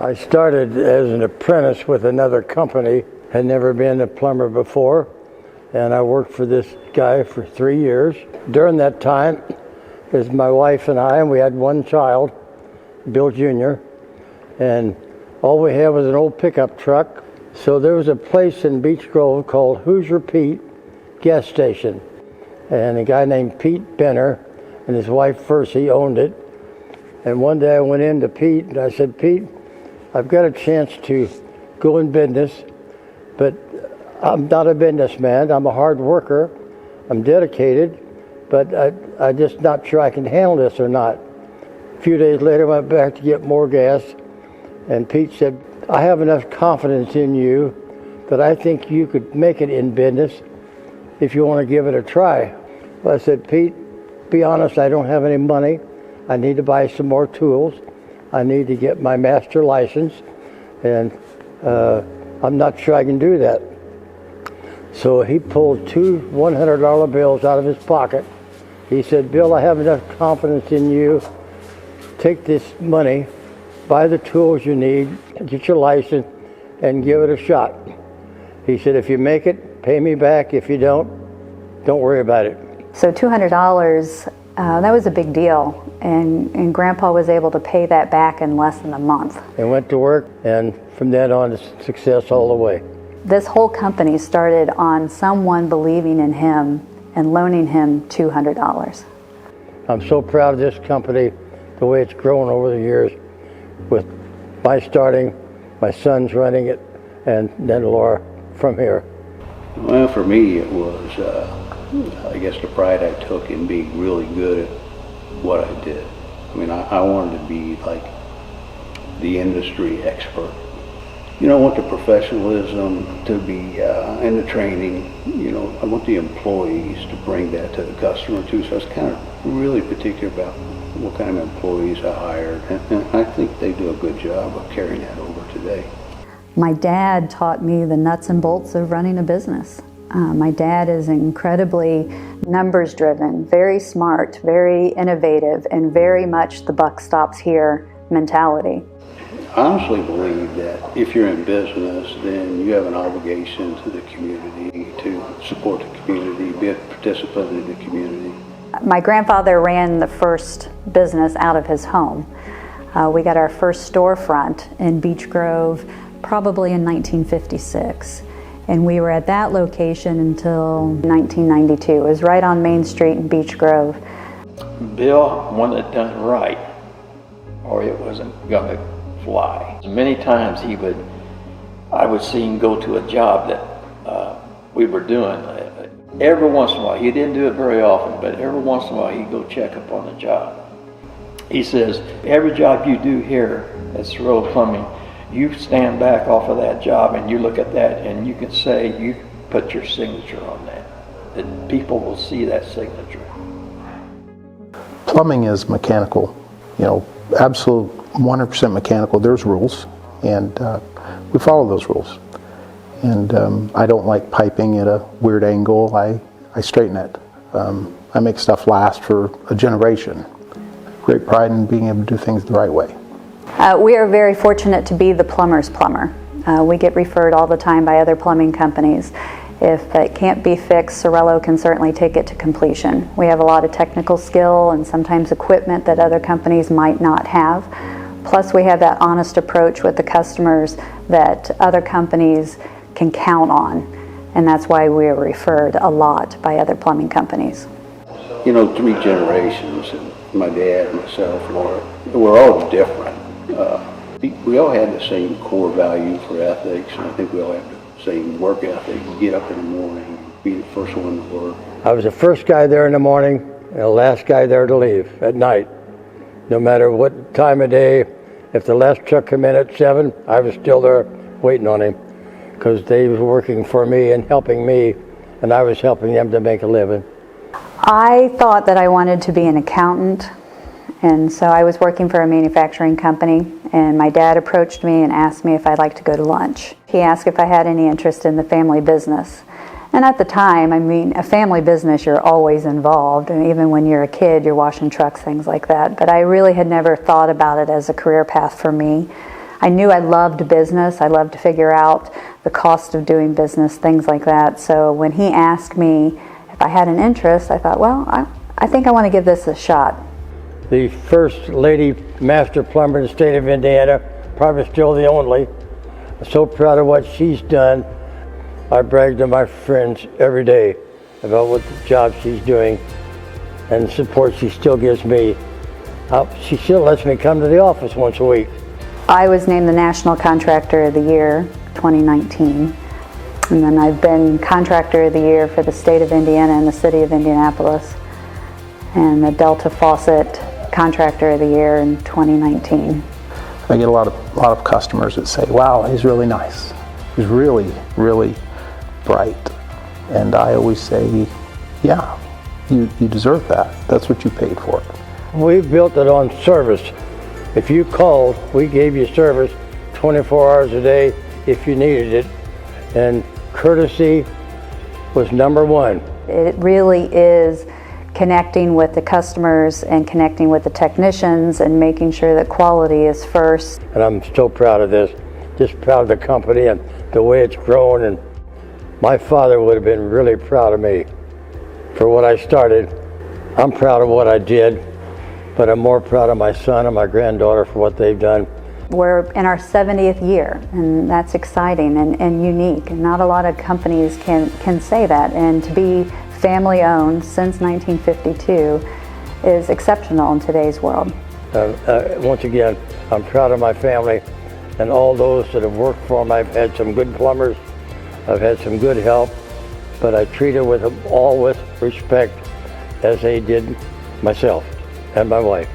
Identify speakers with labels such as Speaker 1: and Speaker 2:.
Speaker 1: I started as an apprentice with another company, had never been a plumber before, and I worked for this guy for 3 years. During that time, it was my wife and I, and we had one child, Bill Jr., and all we had was an old pickup truck. So there was a place in Beech Grove called Hoosier Pete gas station, and a guy named Pete Benner and his wife first, he owned it. And one day I went in to Pete and I said, Pete, I've got a chance to go in business, but I'm not a businessman. I'm a hard worker. I'm dedicated, but I'm just not sure I can handle this or not. A few days later, I went back to get more gas, and Pete said, I have enough confidence in you that I think you could make it in business if you want to give it a try. Well, I said, Pete, be honest, I don't have any money. I need to buy some more tools. I need to get my master license, and I'm not sure I can do that. So he pulled two $100 bills out of his pocket. He said, Bill, I have enough confidence in you. Take this money, buy the tools you need, get your license, and give it a shot. He said, if you make it, pay me back. If you don't worry about it.
Speaker 2: So $200, that was a big deal. And Grandpa was able to pay that back in less than a month.
Speaker 1: And went to work, and from then on, it's success all the way.
Speaker 2: This whole company started on someone believing in him and loaning him $200.
Speaker 1: I'm so proud of this company, the way it's grown over the years, with my starting, my son's running it, and then Laura from here.
Speaker 3: Well, for me, it was, I guess, the pride I took in being really good at what I did. I mean, I wanted to be like the industry expert. You know, I want the professionalism to be, and the training, you know, I want the employees to bring that to the customer too. So I was kind of really particular about what kind of employees I hired. And I think they do a good job of carrying that over today.
Speaker 2: My dad taught me the nuts and bolts of running a business. My dad is incredibly numbers driven, very smart, very innovative, and very much the buck stops here mentality.
Speaker 3: I honestly believe that if you're in business, then you have an obligation to the community to support the community, be a participant in the community.
Speaker 2: My grandfather ran the first business out of his home. We got our first storefront in Beech Grove probably in 1956. And we were at that location until 1992. It was right on Main Street in Beech Grove.
Speaker 4: Bill wanted it done right, or it wasn't going to fly. Many times I would see him go to a job that we were doing. Every once in a while, he didn't do it very often, but every once in a while he'd go check up on the job. He says, every job you do here at Ciriello Plumbing, you stand back off of that job and you look at that and you can say you put your signature on that people will see that signature.
Speaker 5: Plumbing is mechanical, you know, absolute 100% mechanical. There's rules, and we follow those rules. And I don't like piping at a weird angle. I straighten it. I make stuff last for a generation. Great pride in being able to do things the right way.
Speaker 2: We are very fortunate to be the plumber's plumber. We get referred all the time by other plumbing companies. If it can't be fixed, Ciriello can certainly take it to completion. We have a lot of technical skill and sometimes equipment that other companies might not have. Plus we have that honest approach with the customers that other companies can count on. And that's why we are referred a lot by other plumbing companies.
Speaker 3: You know, 3 generations, and my dad, myself, Laura, we're all different. We all had the same core value for ethics, and I think we all have the same work ethic. Get up in the morning, be the first one to work.
Speaker 1: I was the first guy there in the morning and the last guy there to leave at night. No matter what time of day, if the last truck came in at 7, I was still there waiting on him because they were working for me and helping me, and I was helping them to make a living.
Speaker 2: I thought that I wanted to be an accountant, and so I was working for a manufacturing company, and my dad approached me and asked me if I'd like to go to lunch. He asked if I had any interest in the family business. And at the time, I mean, a family business, you're always involved, and even when you're a kid, you're washing trucks, things like that. But I really had never thought about it as a career path for me. I knew I loved business. I loved to figure out the cost of doing business, things like that. So when he asked me if I had an interest, I thought, well, I think I want to give this a shot.
Speaker 1: The first lady master plumber in the state of Indiana, probably still the only. I'm so proud of what she's done. I brag to my friends every day about what the job she's doing and the support she still gives me. She still lets me come to the office once a week.
Speaker 2: I was named the National Contractor of the Year 2019. And then I've been Contractor of the Year for the state of Indiana and the city of Indianapolis. And the Delta Faucet Contractor of the Year in 2019.
Speaker 5: I get a lot of customers that say, wow, he's really nice. He's really, really bright. And I always say, yeah, you deserve that. That's what you paid for it.
Speaker 1: We built it on service. If you called, we gave you service 24 hours a day if you needed it. And courtesy was number one.
Speaker 2: It really is connecting with the customers and connecting with the technicians and making sure that quality is first.
Speaker 1: And I'm so proud of this, just proud of the company and the way it's grown. And my father would have been really proud of me for what I started. I'm proud of what I did, but I'm more proud of my son and my granddaughter for what they've done.
Speaker 2: We're in our 70th year, and that's exciting and unique. Not a lot of companies can say that, and to be family owned since 1952 is exceptional in today's world.
Speaker 1: Once again, I'm proud of my family and all those that have worked for them. I've had some good plumbers, I've had some good help, but I treated them all with respect as they did myself and my wife.